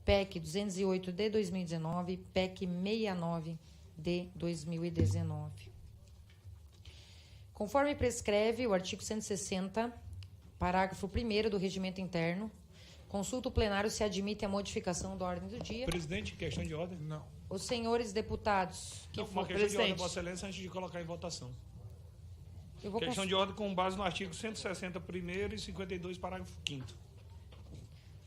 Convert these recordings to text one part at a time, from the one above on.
PEC 208 de 2019, PEC 69 de 2019. Conforme prescreve o artigo 160, parágrafo 1º do Regimento Interno, consulta o plenário se admite a modificação da ordem do dia. Presidente, questão de ordem? Não. Os senhores deputados que Não, for uma questão de ordem, presidente. Vossa Excelência, antes de colocar em votação. Eu vou Questão de ordem com base no artigo 160 primeiro e 52, parágrafo 5º.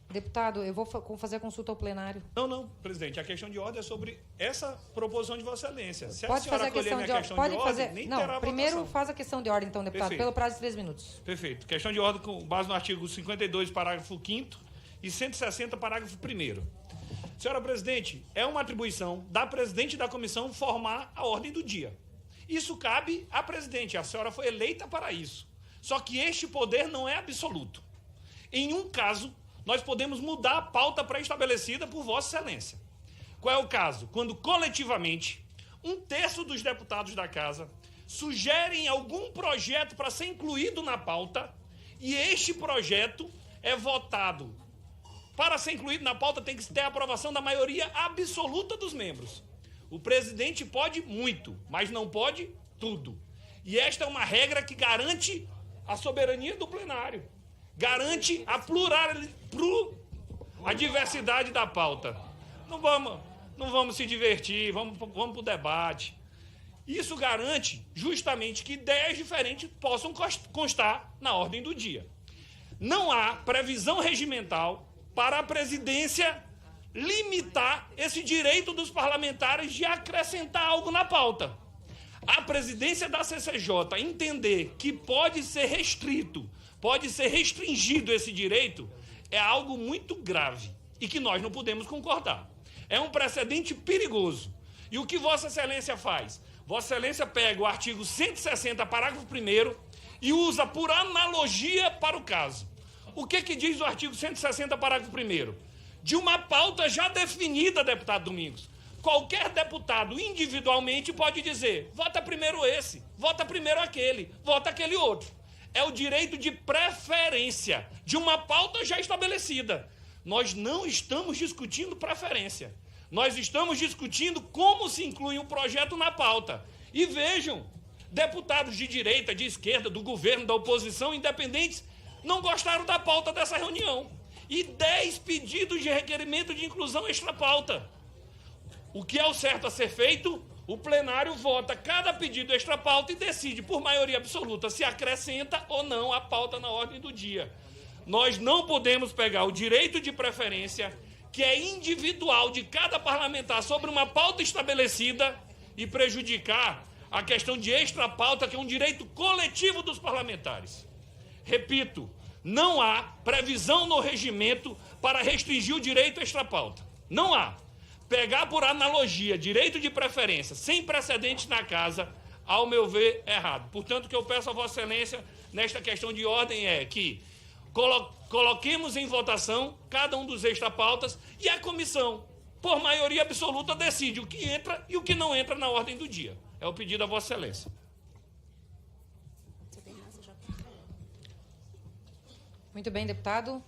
Deputado, eu vou fazer a consulta ao plenário. Não, presidente. A questão de ordem é sobre essa proposição de Vossa Excelência. Se Pode fazer a questão de ordem. Pode fazer. nem Não, terá primeiro votação. faz a questão de ordem, então, deputado, Perfeito. pelo prazo de 3 minutos. Perfeito. Questão de ordem com base no artigo 52, parágrafo 5º e 160, parágrafo 1º. Senhora presidente, é uma atribuição da presidente da comissão formar a ordem do dia. Isso cabe à presidente. A senhora foi eleita para isso. Só que este poder não é absoluto. Em um caso, nós podemos mudar a pauta pré-estabelecida por Vossa Excelência. Qual é o caso? Quando coletivamente 1/3 dos deputados da Casa sugerem algum projeto para ser incluído na pauta e este projeto é votado. Para ser incluído na pauta tem que ter a aprovação da maioria absoluta dos membros. O presidente pode muito, mas não pode tudo. E esta é uma regra que garante a soberania do plenário. Garante a a diversidade da pauta. Não vamos se divertir, vamos para o debate. Isso garante justamente que ideias diferentes possam constar na ordem do dia. Não há previsão regimental para a presidência limitar esse direito dos parlamentares de acrescentar algo na pauta. A presidência da CCJ entender que pode ser restrito, pode ser restringido esse direito, é algo muito grave e que nós não podemos concordar. É um precedente perigoso. E o que Vossa Excelência faz? Vossa Excelência pega o artigo 160, parágrafo 1º, e usa por analogia para o caso. O que diz o artigo 160, parágrafo 1º? De uma pauta já definida, deputado Domingos. Qualquer deputado individualmente pode dizer, vota primeiro esse, vota primeiro aquele, vota aquele outro. É o direito de preferência de uma pauta já estabelecida. Nós não estamos discutindo preferência. Nós estamos discutindo como se inclui um projeto na pauta. E vejam, deputados de direita, de esquerda, do governo, da oposição, independentes, não gostaram da pauta dessa reunião. E 10 pedidos de requerimento de inclusão extra-pauta. O que é o certo a ser feito? O plenário vota cada pedido extra-pauta e decide, por maioria absoluta, se acrescenta ou não a pauta na ordem do dia. Nós não podemos pegar o direito de preferência, que é individual de cada parlamentar sobre uma pauta estabelecida, e prejudicar a questão de extra-pauta, que é um direito coletivo dos parlamentares. Repito, não há previsão no regimento para restringir o direito extra-pauta. Não há. Pegar por analogia direito de preferência sem precedentes na casa, ao meu ver, é errado. Portanto, o que eu peço a Vossa Excelência nesta questão de ordem é que coloquemos em votação cada um dos extra-pautas e a comissão, por maioria absoluta, decide o que entra e o que não entra na ordem do dia. É o pedido a Vossa Excelência. Muito bem, deputado.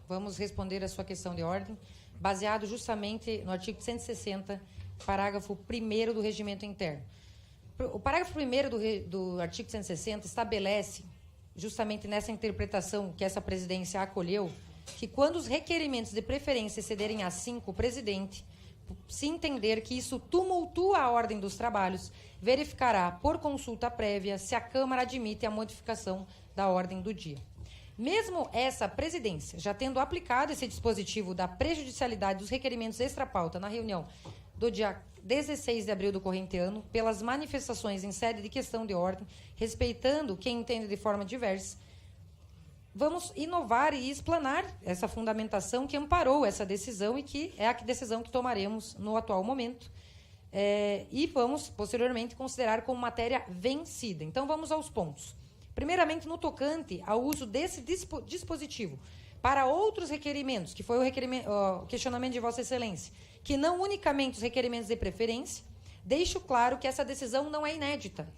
Vamos responder a sua questão de ordem, baseado justamente no artigo 160, parágrafo 1º do Regimento Interno. O parágrafo 1º do artigo 160 estabelece, justamente nessa interpretação que essa presidência acolheu, que quando os requerimentos de preferência excederem a 5, o presidente, se entender que isso tumultua a ordem dos trabalhos, verificará, por consulta prévia, se a Câmara admite a modificação da ordem do dia. Mesmo essa presidência, já tendo aplicado esse dispositivo da prejudicialidade dos requerimentos extra-pauta na reunião do dia 16 de abril do corrente ano, pelas manifestações em sede de questão de ordem, respeitando quem entende de forma diversa, vamos inovar e explanar essa fundamentação que amparou essa decisão e que é a decisão que tomaremos no atual momento. E vamos, posteriormente, considerar como matéria vencida. Então, vamos aos pontos. Primeiramente, no tocante ao uso desse dispositivo para outros requerimentos, que foi o questionamento de Vossa Excelência, que não unicamente os requerimentos de preferência, deixo claro que essa decisão não é inédita.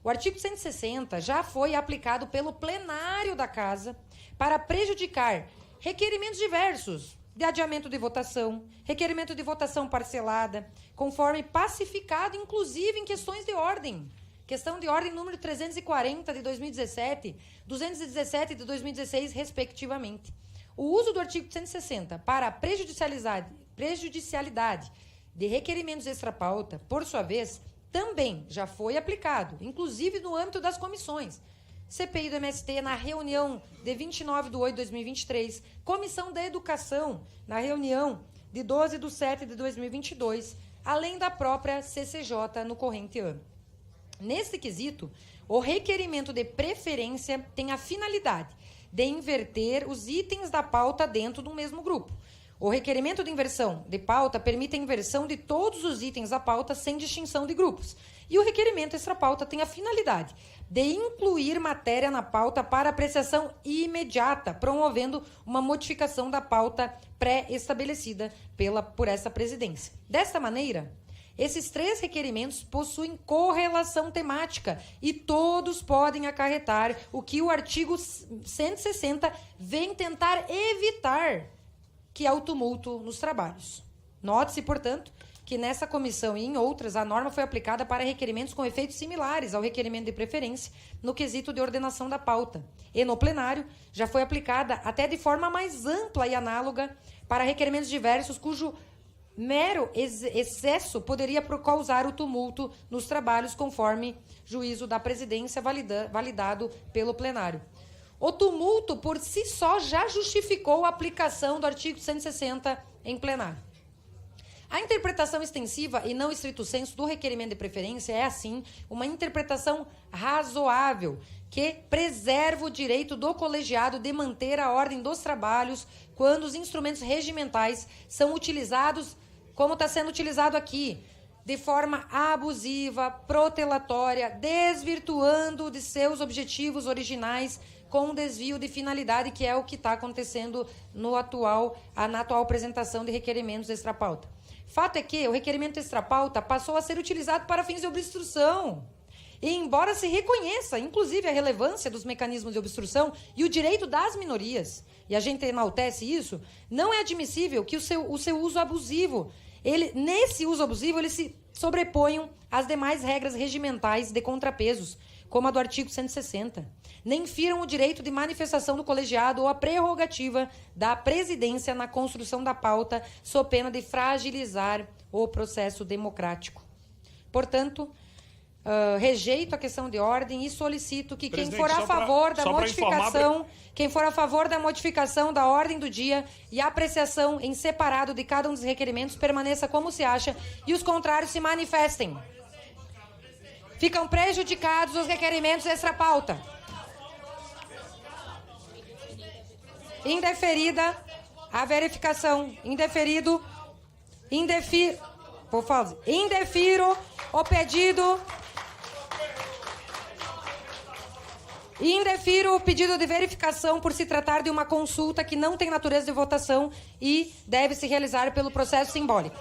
O artigo 160 já foi aplicado pelo plenário da Casa para prejudicar requerimentos diversos, de adiamento de votação, requerimento de votação parcelada, conforme pacificado, inclusive em questões de ordem. Questão de ordem número 340 de 2017, 217 de 2016, respectivamente. O uso do artigo 160 para a prejudicialidade de requerimentos extra-pauta, por sua vez, também já foi aplicado, inclusive no âmbito das comissões. CPI do MST na reunião de 29 de 8 de 2023, Comissão da Educação na reunião de 12 de 7 de 2022, além da própria CCJ no corrente ano. Nesse quesito, o requerimento de preferência tem a finalidade de inverter os itens da pauta dentro do mesmo grupo. O requerimento de inversão de pauta permite a inversão de todos os itens da pauta sem distinção de grupos. E o requerimento extra-pauta tem a finalidade de incluir matéria na pauta para apreciação imediata, promovendo uma modificação da pauta pré-estabelecida por essa presidência. Desta maneira, esses 3 requerimentos possuem correlação temática e todos podem acarretar o que o artigo 160 vem tentar evitar, que é o tumulto nos trabalhos. Note-se, portanto, que nessa comissão e em outras, a norma foi aplicada para requerimentos com efeitos similares ao requerimento de preferência no quesito de ordenação da pauta. E no plenário, já foi aplicada até de forma mais ampla e análoga para requerimentos diversos cujo mero excesso poderia causar o tumulto nos trabalhos, conforme juízo da presidência validado pelo plenário. O tumulto, por si só, já justificou a aplicação do artigo 160 em plenário. A interpretação extensiva e não estrito sensu do requerimento de preferência é, assim, uma interpretação razoável que preserva o direito do colegiado de manter a ordem dos trabalhos quando os instrumentos regimentais são utilizados, como está sendo utilizado aqui, de forma abusiva, protelatória, desvirtuando de seus objetivos originais com desvio de finalidade, que é o que está acontecendo na atual apresentação de requerimentos extra-pauta. Fato é que o requerimento extra-pauta passou a ser utilizado para fins de obstrução. E embora se reconheça, inclusive, a relevância dos mecanismos de obstrução e o direito das minorias, e a gente enaltece isso, não é admissível que o seu uso abusivo, nesse uso abusivo, eles se sobreponham às demais regras regimentais de contrapesos, como a do artigo 160. Nem firam o direito de manifestação do colegiado ou a prerrogativa da presidência na construção da pauta, sob pena de fragilizar o processo democrático. Portanto, rejeito a questão de ordem e solicito que quem for a favor da modificação da ordem do dia e a apreciação em separado de cada um dos requerimentos permaneça como se acha e os contrários se manifestem. Ficam prejudicados os requerimentos extra-pauta. Indeferida a verificação. Indefiro o pedido. Indefiro o pedido de verificação por se tratar de uma consulta que não tem natureza de votação e deve se realizar pelo processo simbólico.